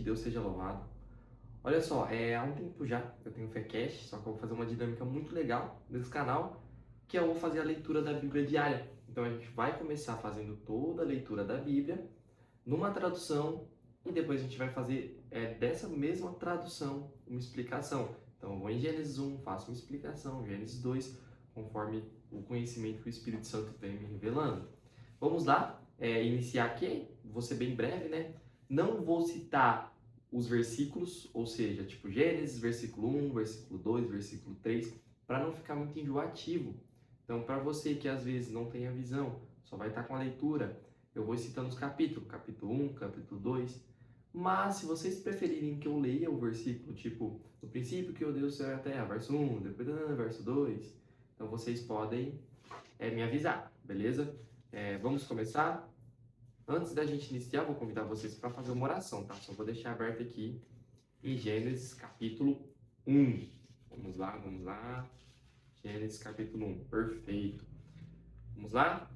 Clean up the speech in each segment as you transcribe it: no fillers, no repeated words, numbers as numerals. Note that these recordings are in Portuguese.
Deus seja louvado. Olha só, há um tempo já eu tenho Fecast, só que eu vou fazer uma dinâmica muito legal nesse canal, que eu vou fazer a leitura da Bíblia diária. Então a gente vai começar fazendo toda a leitura da Bíblia numa tradução e depois a gente vai fazer dessa mesma tradução uma explicação. Então eu vou em Gênesis 1, faço uma explicação, Gênesis 2, conforme o conhecimento que o Espírito Santo vem me revelando. Vamos lá, iniciar aqui, vou ser bem breve, né? Não vou citar os versículos, ou seja, tipo Gênesis, versículo 1, versículo 2, versículo 3, para não ficar muito enjoativo. Então, para você que às vezes não tem a visão, só vai estar com a leitura, eu vou citando os capítulos, capítulo 1, capítulo 2. Mas se vocês preferirem que eu leia o versículo, tipo, no princípio que Deus céu e a terra, verso 1, depois verso 2, então vocês podem me avisar, beleza? Vamos começar? Antes da gente iniciar, vou convidar vocês para fazer uma oração, tá? Só vou deixar aberto aqui em Gênesis capítulo 1. Vamos lá. Gênesis capítulo 1, perfeito. Vamos lá?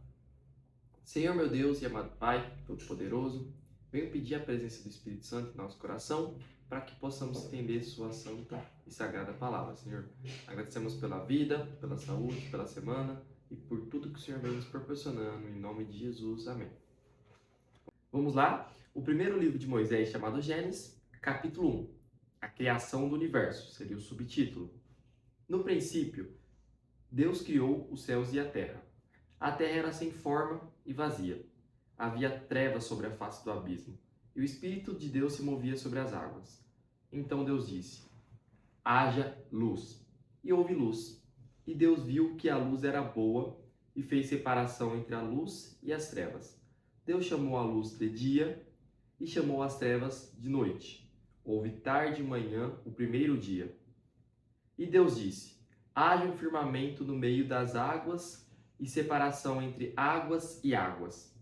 Senhor meu Deus e amado Pai, Todo-Poderoso, venho pedir a presença do Espírito Santo em nosso coração para que possamos entender sua santa e sagrada palavra, Senhor. Agradecemos pela vida, pela saúde, pela semana e por tudo que o Senhor vem nos proporcionando, em nome de Jesus. Amém. Vamos lá? O primeiro livro de Moisés, chamado Gênesis, capítulo 1. A criação do universo, seria o subtítulo. No princípio, Deus criou os céus e a terra. A terra era sem forma e vazia. Havia trevas sobre a face do abismo, e o Espírito de Deus se movia sobre as águas. Então Deus disse: haja luz. E houve luz. E Deus viu que a luz era boa e fez separação entre a luz e as trevas. Deus chamou a luz de dia e chamou as trevas de noite. Houve tarde e manhã, o primeiro dia. E Deus disse: haja um firmamento no meio das águas e separação entre águas e águas.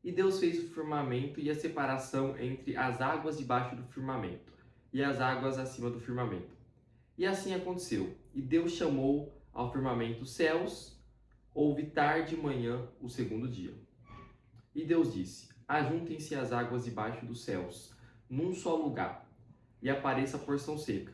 E Deus fez o firmamento e a separação entre as águas debaixo do firmamento e as águas acima do firmamento. E assim aconteceu. E Deus chamou ao firmamento céus. Houve tarde e manhã, o segundo dia. E Deus disse: ajuntem-se as águas debaixo dos céus, num só lugar, e apareça a porção seca.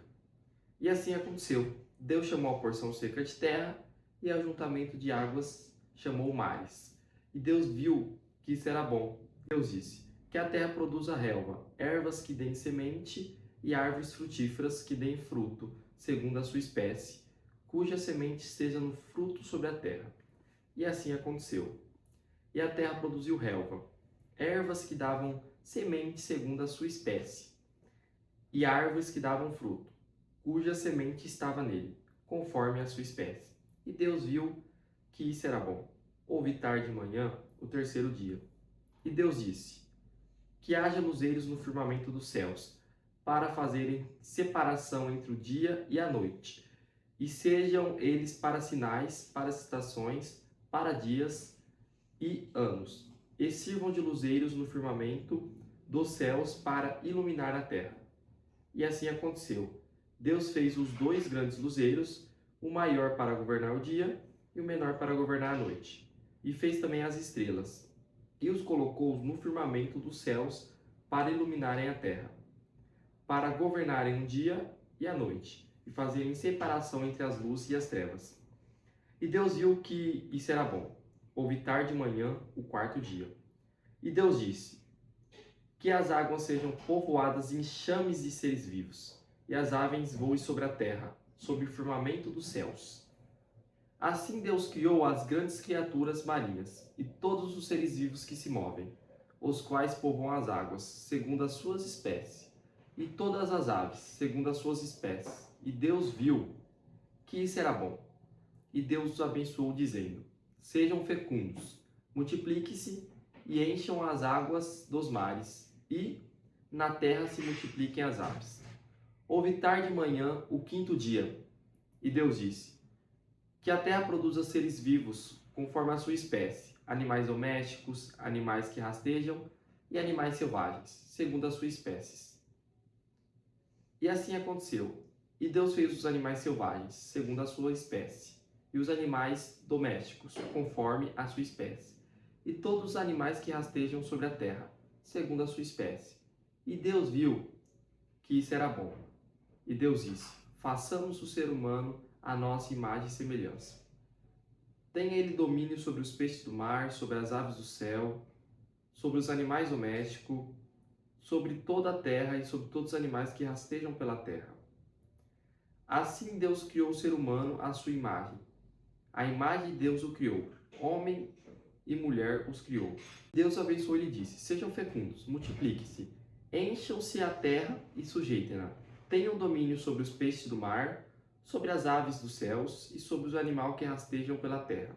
E assim aconteceu. Deus chamou a porção seca de terra, e ajuntamento de águas chamou mares. E Deus viu que isso era bom. Deus disse: que a terra produza relva, ervas que deem semente, e árvores frutíferas que deem fruto, segundo a sua espécie, cuja semente esteja no fruto sobre a terra. E assim aconteceu. E a terra produziu relva, ervas que davam semente segundo a sua espécie, e árvores que davam fruto, cuja semente estava nele, conforme a sua espécie. E Deus viu que isso era bom. Houve tarde e manhã, o terceiro dia. E Deus disse: que haja luzeiros no firmamento dos céus, para fazerem separação entre o dia e a noite, e sejam eles para sinais, para estações, para dias e anos, e sirvam de luzeiros no firmamento dos céus para iluminar a terra. E assim aconteceu. Deus fez os dois grandes luzeiros, o maior para governar o dia e o menor para governar a noite. E fez também as estrelas, e os colocou no firmamento dos céus para iluminarem a terra, para governarem o dia e a noite, e fazerem separação entre as luzes e as trevas. E Deus viu que isso era bom. Houve tarde e manhã, o quarto dia. E Deus disse: que as águas sejam povoadas de enxames de seres vivos, e as aves voem sobre a terra, sob o firmamento dos céus. Assim Deus criou as grandes criaturas marinhas, e todos os seres vivos que se movem, os quais povoam as águas, segundo as suas espécies, e todas as aves, segundo as suas espécies. E Deus viu que isso era bom. E Deus os abençoou, dizendo: sejam fecundos, multipliquem-se e encham as águas dos mares, e na terra se multipliquem as aves. Houve tarde e manhã, o quinto dia. E Deus disse: que a terra produza seres vivos, conforme a sua espécie, animais domésticos, animais que rastejam e animais selvagens, segundo as suas espécies. E assim aconteceu. E Deus fez os animais selvagens, segundo a sua espécie, e os animais domésticos, conforme a sua espécie, e todos os animais que rastejam sobre a terra, segundo a sua espécie. E Deus viu que isso era bom. E Deus disse: façamos o ser humano à nossa imagem e semelhança. Tenha ele domínio sobre os peixes do mar, sobre as aves do céu, sobre os animais domésticos, sobre toda a terra e sobre todos os animais que rastejam pela terra. Assim Deus criou o ser humano à sua imagem. A imagem de Deus o criou. Homem e mulher os criou. Deus abençoou e lhe disse: sejam fecundos, multipliquem-se, encham-se a terra e sujeitem-na. Tenham domínio sobre os peixes do mar, sobre as aves dos céus e sobre os animais que rastejam pela terra.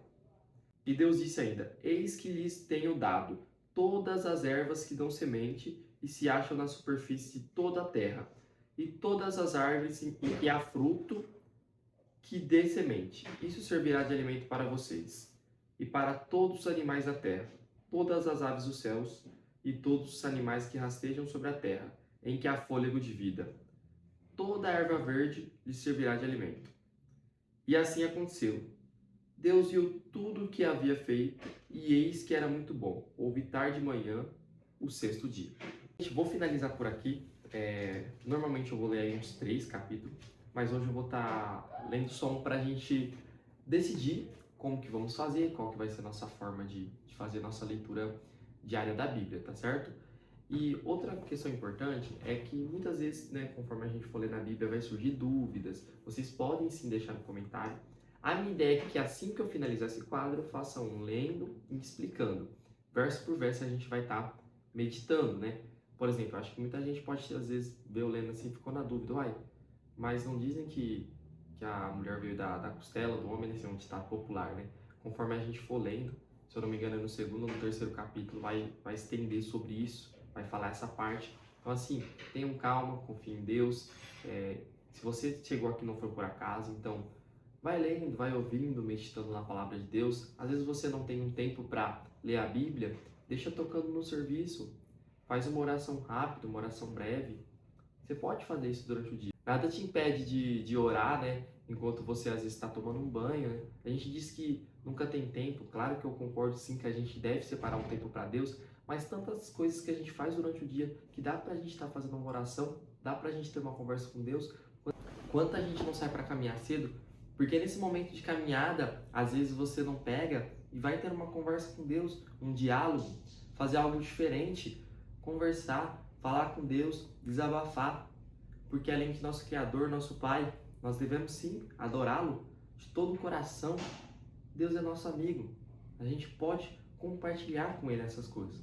E Deus disse ainda: eis que lhes tenho dado todas as ervas que dão semente e se acham na superfície de toda a terra, e todas as árvores em que há fruto que dê semente. Isso servirá de alimento para vocês e para todos os animais da terra, todas as aves dos céus e todos os animais que rastejam sobre a terra, em que há fôlego de vida. Toda a erva verde lhes servirá de alimento. E assim aconteceu. Deus viu tudo o que havia feito, e eis que era muito bom. Houve tarde de manhã, o sexto dia. Vou finalizar por aqui. Normalmente eu vou ler aí uns 3 capítulos, mas hoje eu vou estar lendo só um para a gente decidir como que vamos fazer, qual que vai ser a nossa forma de fazer a nossa leitura diária da Bíblia, tá certo? E outra questão importante é que muitas vezes, né, conforme a gente for ler na Bíblia, vai surgir dúvidas. Vocês podem sim deixar no comentário. A minha ideia é que assim que eu finalizar esse quadro, eu faça um lendo e explicando. Verso por verso a gente vai estar meditando, né? Por exemplo, acho que muita gente pode, às vezes, ver eu lendo assim e ficou na dúvida. Uai, mas não dizem que a mulher veio da costela do homem, nesse onde está popular, né? Conforme a gente for lendo, se eu não me engano, no segundo ou no terceiro capítulo vai estender sobre isso, vai falar essa parte. Então, assim, tenham calma, confiem em Deus. Se você chegou aqui e não foi por acaso, então vai lendo, vai ouvindo, meditando na palavra de Deus. Às vezes você não tem um tempo para ler a Bíblia, deixa tocando no serviço. Faz uma oração rápida, uma oração breve. Você pode fazer isso durante o dia. Nada te impede de orar, né? Enquanto você às vezes está tomando um banho, né? A gente diz que nunca tem tempo. Claro que eu concordo sim que a gente deve separar um tempo para Deus, mas tantas coisas que a gente faz durante o dia que dá pra gente estar fazendo uma oração, dá pra gente ter uma conversa com Deus. Quanta gente não sai para caminhar cedo? Porque nesse momento de caminhada, às vezes você não pega e vai ter uma conversa com Deus, um diálogo, fazer algo diferente, conversar, falar com Deus, desabafar. Porque além de nosso Criador, nosso Pai, nós devemos sim adorá-lo de todo o coração. Deus é nosso amigo. A gente pode compartilhar com Ele essas coisas.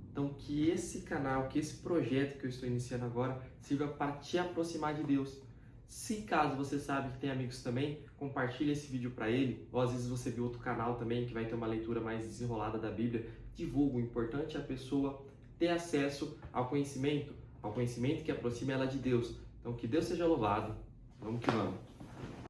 Então que esse canal, que esse projeto que eu estou iniciando agora sirva para te aproximar de Deus. Se caso você sabe que tem amigos também, compartilhe esse vídeo para ele. Ou às vezes você viu outro canal também que vai ter uma leitura mais desenrolada da Bíblia. Divulga. O importante é a pessoa ter acesso ao conhecimento que aproxima ela de Deus. Então que Deus seja louvado. Vamos que vamos.